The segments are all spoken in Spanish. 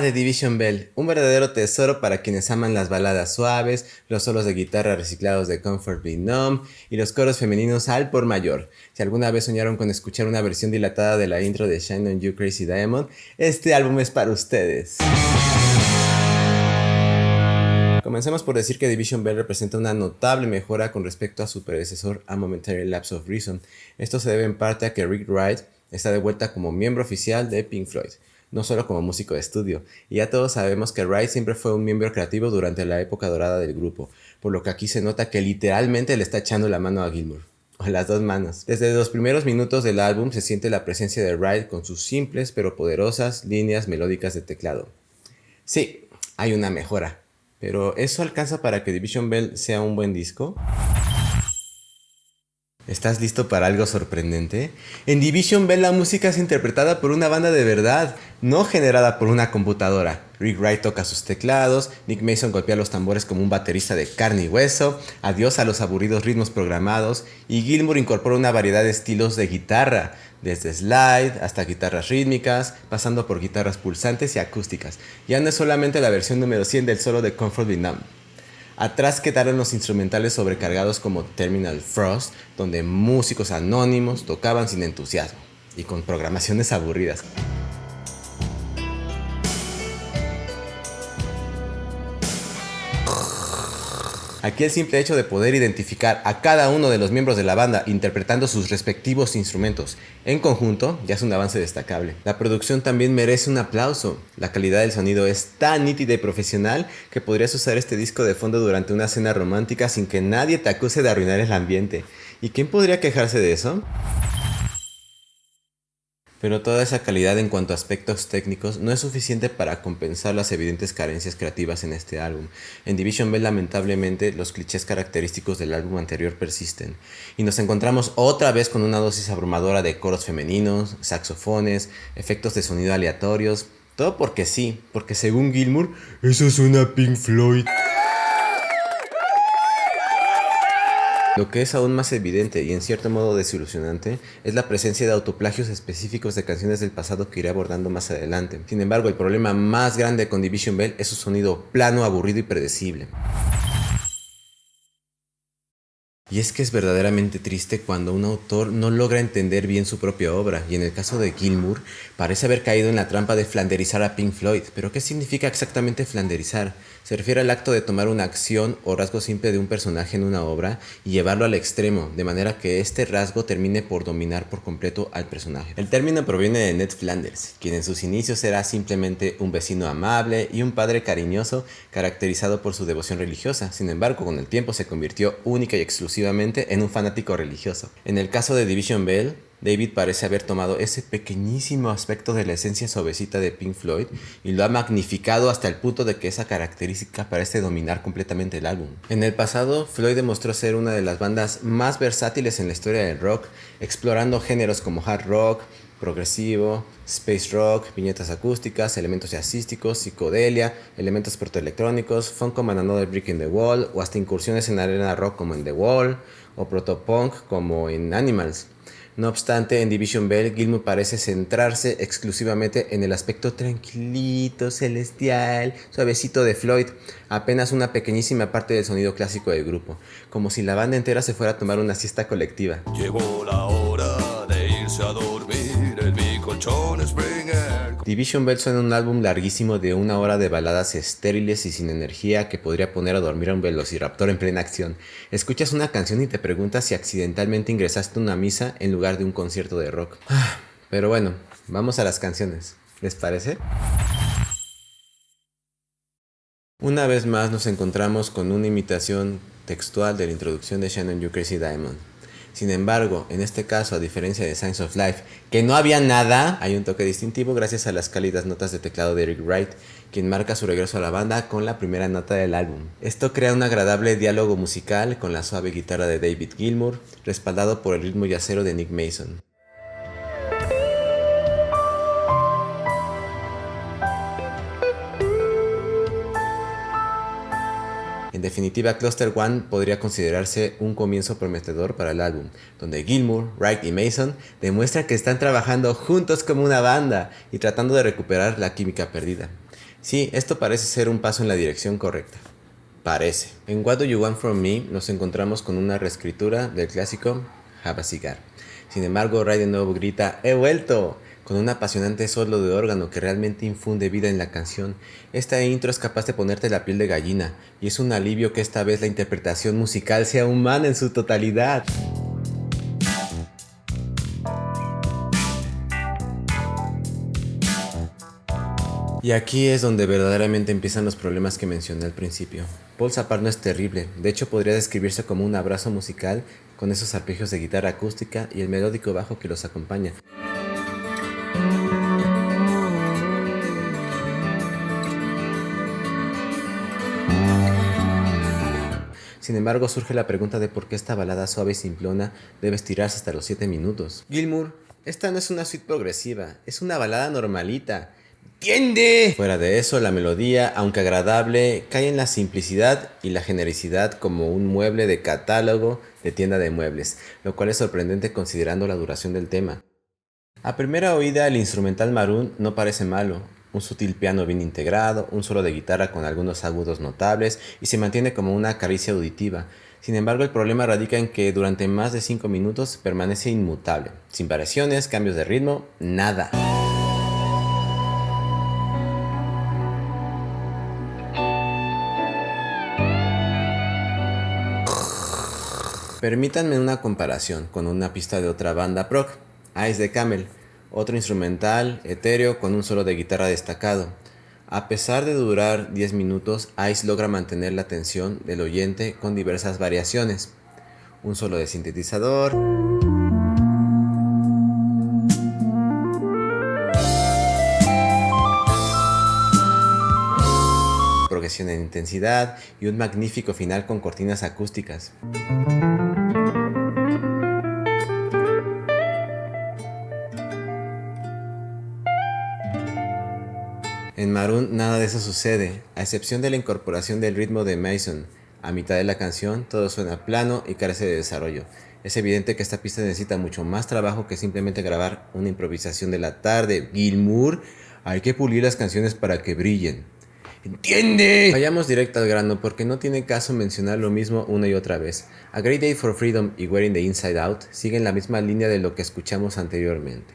The Division Bell, un verdadero tesoro para quienes aman las baladas suaves, los solos de guitarra reciclados de Comfort Be Numb y los coros femeninos al por mayor. Si alguna vez soñaron con escuchar una versión dilatada de la intro de Shine On You Crazy Diamond, este álbum es para ustedes. Comencemos por decir que Division Bell representa una notable mejora con respecto a su predecesor A Momentary Lapse of Reason. Esto se debe en parte a que Rick Wright está de vuelta como miembro oficial de Pink Floyd, no solo como músico de estudio, y ya todos sabemos que Wright siempre fue un miembro creativo durante la época dorada del grupo, por lo que aquí se nota que literalmente le está echando la mano a Gilmour, o las dos manos. Desde los primeros minutos del álbum se siente la presencia de Wright con sus simples pero poderosas líneas melódicas de teclado. Sí, hay una mejora, pero ¿eso alcanza para que Division Bell sea un buen disco? ¿Estás listo para algo sorprendente? En Division Bell la música es interpretada por una banda de verdad, no generada por una computadora. Rick Wright toca sus teclados, Nick Mason golpea los tambores como un baterista de carne y hueso, adiós a los aburridos ritmos programados, y Gilmour incorpora una variedad de estilos de guitarra, desde slide hasta guitarras rítmicas, pasando por guitarras pulsantes y acústicas. Ya no es solamente la versión número 100 del solo de Comfort Be Numb. Atrás quedaron los instrumentales sobrecargados como Terminal Frost, donde músicos anónimos tocaban sin entusiasmo y con programaciones aburridas. Aquí el simple hecho de poder identificar a cada uno de los miembros de la banda interpretando sus respectivos instrumentos en conjunto ya es un avance destacable. La producción también merece un aplauso. La calidad del sonido es tan nítida y profesional que podrías usar este disco de fondo durante una cena romántica sin que nadie te acuse de arruinar el ambiente. ¿Y quién podría quejarse de eso? Pero toda esa calidad en cuanto a aspectos técnicos no es suficiente para compensar las evidentes carencias creativas en este álbum. En Division Bell lamentablemente los clichés característicos del álbum anterior persisten, y nos encontramos otra vez con una dosis abrumadora de coros femeninos, saxofones, efectos de sonido aleatorios, todo porque sí, porque según Gilmour, eso suena a Pink Floyd. Lo que es aún más evidente y en cierto modo desilusionante es la presencia de autoplagios específicos de canciones del pasado que iré abordando más adelante. Sin embargo, el problema más grande con Division Bell es su sonido plano, aburrido y predecible. Y es que es verdaderamente triste cuando un autor no logra entender bien su propia obra, y en el caso de Gilmour parece haber caído en la trampa de flanderizar a Pink Floyd. ¿Pero qué significa exactamente flanderizar? Se refiere al acto de tomar una acción o rasgo simple de un personaje en una obra y llevarlo al extremo, de manera que este rasgo termine por dominar por completo al personaje. El término proviene de Ned Flanders, quien en sus inicios era simplemente un vecino amable y un padre cariñoso caracterizado por su devoción religiosa. Sin embargo, con el tiempo se convirtió única y exclusivamente en un fanático religioso. En el caso de Division Bell, David parece haber tomado ese pequeñísimo aspecto de la esencia suavecita de Pink Floyd y lo ha magnificado hasta el punto de que esa característica parece dominar completamente el álbum. En el pasado, Floyd demostró ser una de las bandas más versátiles en la historia del rock, explorando géneros como hard rock, progresivo, space rock, viñetas acústicas, elementos jazzísticos, psicodelia, elementos protoelectrónicos, funk como en Another Brick in the Wall, o hasta incursiones en arena rock como en The Wall, o protopunk como en Animals. No obstante, en Division Bell, Gilmour parece centrarse exclusivamente en el aspecto tranquilito, celestial, suavecito de Floyd, apenas una pequeñísima parte del sonido clásico del grupo, como si la banda entera se fuera a tomar una siesta colectiva. Llegó la hora de irse a dormir en mi colchón Springer. Division Bell suena un álbum larguísimo de 1 hora de baladas estériles y sin energía que podría poner a dormir a un velociraptor en plena acción. Escuchas una canción y te preguntas si accidentalmente ingresaste a una misa en lugar de un concierto de rock. Pero bueno, vamos a las canciones. ¿Les parece? Una vez más nos encontramos con una imitación textual de la introducción de Shine On You Crazy Diamond. Sin embargo, en este caso, a diferencia de Signs of Life, que no había nada, hay un toque distintivo gracias a las cálidas notas de teclado de Rick Wright, quien marca su regreso a la banda con la primera nota del álbum. Esto crea un agradable diálogo musical con la suave guitarra de David Gilmour, respaldado por el ritmo yacero de Nick Mason. En definitiva, Cluster One podría considerarse un comienzo prometedor para el álbum, donde Gilmour, Wright y Mason demuestran que están trabajando juntos como una banda y tratando de recuperar la química perdida. Sí, esto parece ser un paso en la dirección correcta. Parece. En What Do You Want From Me nos encontramos con una reescritura del clásico Have a Cigar. Sin embargo, Ray de nuevo grita ¡He vuelto! Con un apasionante solo de órgano que realmente infunde vida en la canción. Esta intro es capaz de ponerte la piel de gallina, y es un alivio que esta vez la interpretación musical sea humana en su totalidad. Y aquí es donde verdaderamente empiezan los problemas que mencioné al principio. Paul Zapar no es terrible, de hecho podría describirse como un abrazo musical con esos arpegios de guitarra acústica y el melódico bajo que los acompaña. Sin embargo, surge la pregunta de por qué esta balada suave y simplona debe estirarse hasta los 7 minutos. Gilmour, esta no es una suite progresiva, es una balada normalita. ¡Entiende! Fuera de eso, la melodía, aunque agradable, cae en la simplicidad y la genericidad como un mueble de catálogo de tienda de muebles, lo cual es sorprendente considerando la duración del tema. A primera oída, el instrumental Maroon no parece malo. Un sutil piano bien integrado, un solo de guitarra con algunos agudos notables y se mantiene como una caricia auditiva. Sin embargo, el problema radica en que durante más de 5 minutos permanece inmutable, sin variaciones, cambios de ritmo, nada. Permítanme una comparación con una pista de otra banda prog, Eyes de Camel, otro instrumental etéreo con un solo de guitarra destacado. A pesar de durar 10 minutos, Eyes logra mantener la atención del oyente con diversas variaciones. Un solo de sintetizador, progresión en intensidad y un magnífico final con cortinas acústicas. En Maroon nada de eso sucede, a excepción de la incorporación del ritmo de Mason. A mitad de la canción todo suena plano y carece de desarrollo. Es evidente que esta pista necesita mucho más trabajo que simplemente grabar una improvisación de la tarde. Gilmour, hay que pulir las canciones para que brillen. ¡Entiende! Vayamos directo al grano porque no tiene caso mencionar lo mismo una y otra vez. A Great Day for Freedom y Wearing the Inside Out siguen la misma línea de lo que escuchamos anteriormente.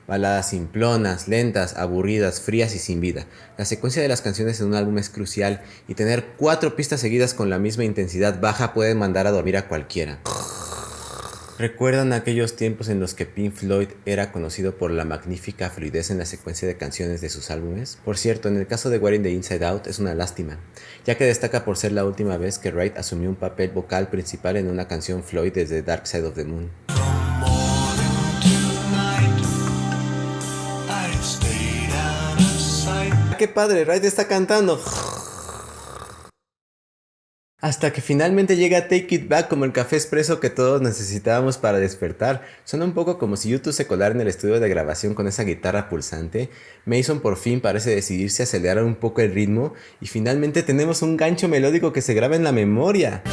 Baladas simplonas, lentas, aburridas, frías y sin vida. La secuencia de las canciones en un álbum es crucial y tener 4 pistas seguidas con la misma intensidad baja puede mandar a dormir a cualquiera. ¿Recuerdan aquellos tiempos en los que Pink Floyd era conocido por la magnífica fluidez en la secuencia de canciones de sus álbumes? Por cierto, en el caso de Wearing the Inside Out es una lástima, ya que destaca por ser la última vez que Wright asumió un papel vocal principal en una canción Floyd desde Dark Side of the Moon. ¡Qué padre! Wright está cantando. Hasta que finalmente llega Take It Back como el café expreso que todos necesitábamos para despertar. Suena un poco como si YouTube se colara en el estudio de grabación con esa guitarra pulsante. Mason por fin parece decidirse a acelerar un poco el ritmo y finalmente tenemos un gancho melódico que se graba en la memoria.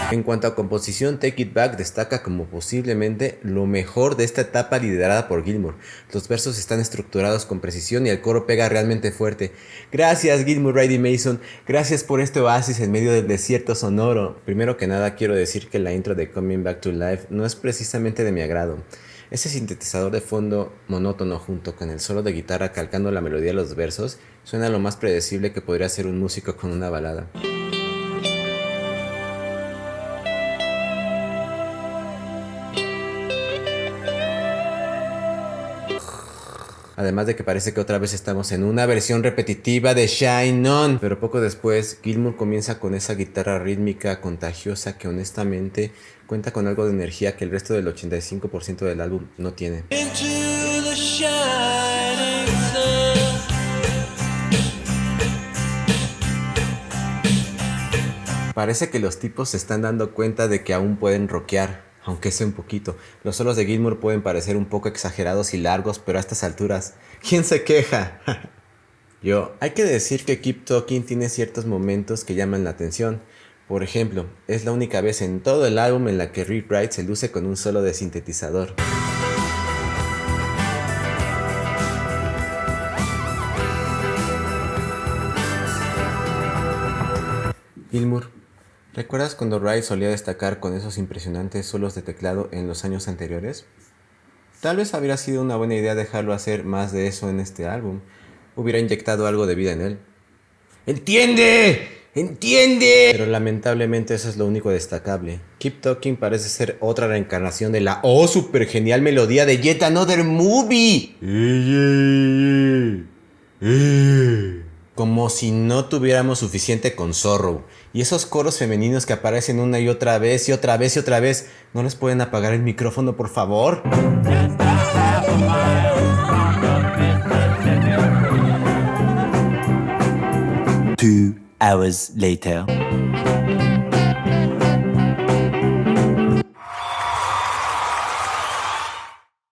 En cuanto a composición, Take It Back destaca como posiblemente lo mejor de esta etapa liderada por Gilmour. Los versos están estructurados con precisión y el coro pega realmente fuerte. Gracias Gilmour, Wright y Mason, gracias por este oasis en medio del desierto sonoro. Primero que nada quiero decir que la intro de Coming Back to Life no es precisamente de mi agrado. Ese sintetizador de fondo monótono junto con el solo de guitarra calcando la melodía de los versos suena lo más predecible que podría ser un músico con una balada. Además de que parece que otra vez estamos en una versión repetitiva de Shine On. Pero poco después, Gilmour comienza con esa guitarra rítmica contagiosa que honestamente cuenta con algo de energía que el resto del 85% del álbum no tiene. Parece que los tipos se están dando cuenta de que aún pueden rockear. Aunque sea un poquito. Los solos de Gilmour pueden parecer un poco exagerados y largos, pero a estas alturas, ¿quién se queja? Yo. Hay que decir que Keep Talking tiene ciertos momentos que llaman la atención. Por ejemplo, es la única vez en todo el álbum en la que Rick Wright se luce con un solo de sintetizador. Gilmour, ¿recuerdas cuando Wright solía destacar con esos impresionantes solos de teclado en los años anteriores? Tal vez habría sido una buena idea dejarlo hacer más de eso en este álbum. Hubiera inyectado algo de vida en él. ¡Entiende! ¡Entiende! Pero lamentablemente eso es lo único destacable. Keep Talking parece ser otra reencarnación de la super genial melodía de Yet Another Movie. Como si no tuviéramos suficiente con Sorrow. Y esos coros femeninos que aparecen una y otra vez y otra vez y otra vez. ¿No les pueden apagar el micrófono, por favor? 2 hours later.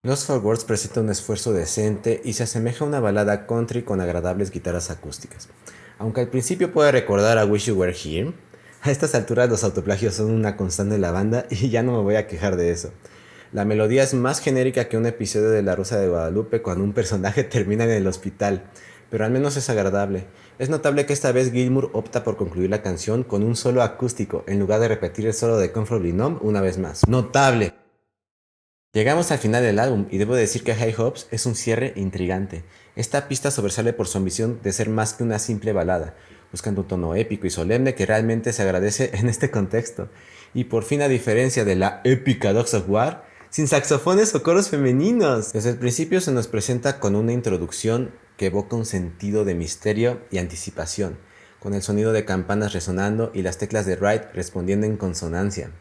Lost for Words presenta un esfuerzo decente y se asemeja a una balada country con agradables guitarras acústicas. Aunque al principio puede recordar a Wish You Were Here, a estas alturas los autoplagios son una constante en la banda y ya no me voy a quejar de eso. La melodía es más genérica que un episodio de La Rosa de Guadalupe cuando un personaje termina en el hospital, pero al menos es agradable. Es notable que esta vez Gilmour opta por concluir la canción con un solo acústico, en lugar de repetir el solo de Comfortably Numb una vez más. ¡Notable! Llegamos al final del álbum y debo decir que High Hopes es un cierre intrigante. Esta pista sobresale por su ambición de ser más que una simple balada, buscando un tono épico y solemne que realmente se agradece en este contexto. Y por fin, a diferencia de la épica Dogs of War, sin saxofones o coros femeninos. Desde el principio se nos presenta con una introducción que evoca un sentido de misterio y anticipación, con el sonido de campanas resonando y las teclas de Wright respondiendo en consonancia.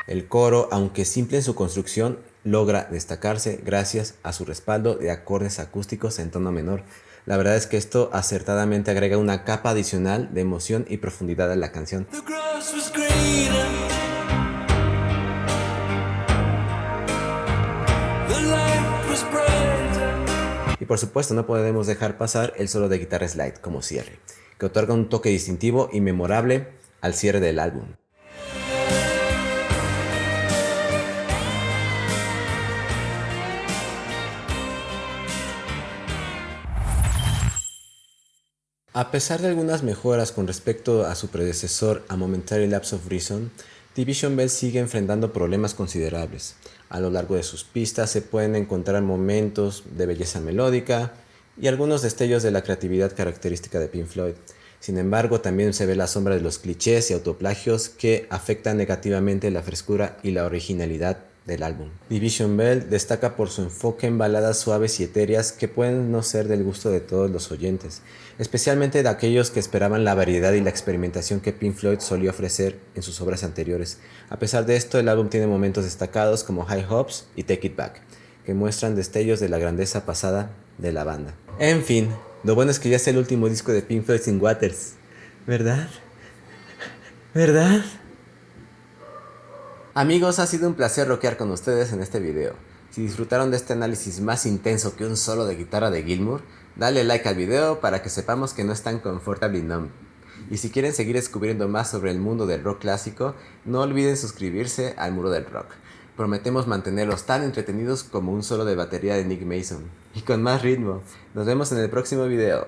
El coro, aunque simple en su construcción, logra destacarse gracias a su respaldo de acordes acústicos en tono menor. La verdad es que esto acertadamente agrega una capa adicional de emoción y profundidad a la canción. Y por supuesto no podemos dejar pasar el solo de guitarra slide como cierre, que otorga un toque distintivo y memorable al cierre del álbum. A pesar de algunas mejoras con respecto a su predecesor A Momentary Lapse of Reason, Division Bell sigue enfrentando problemas considerables. A lo largo de sus pistas se pueden encontrar momentos de belleza melódica y algunos destellos de la creatividad característica de Pink Floyd. Sin embargo, también se ve la sombra de los clichés y autoplagios que afectan negativamente la frescura y la originalidad del álbum. Division Bell destaca por su enfoque en baladas suaves y etéreas que pueden no ser del gusto de todos los oyentes, especialmente de aquellos que esperaban la variedad y la experimentación que Pink Floyd solía ofrecer en sus obras anteriores. A pesar de esto, el álbum tiene momentos destacados como High Hopes y Take It Back, que muestran destellos de la grandeza pasada de la banda. En fin, lo bueno es que ya es el último disco de Pink Floyd sin Waters, ¿verdad? ¿Verdad? Amigos, ha sido un placer rockear con ustedes en este video. Si disfrutaron de este análisis más intenso que un solo de guitarra de Gilmour, dale like al video para que sepamos que no están Comfortably Numb. Y si quieren seguir descubriendo más sobre el mundo del rock clásico, no olviden suscribirse al Muro del Rock. Prometemos mantenerlos tan entretenidos como un solo de batería de Nick Mason. Y con más ritmo. Nos vemos en el próximo video.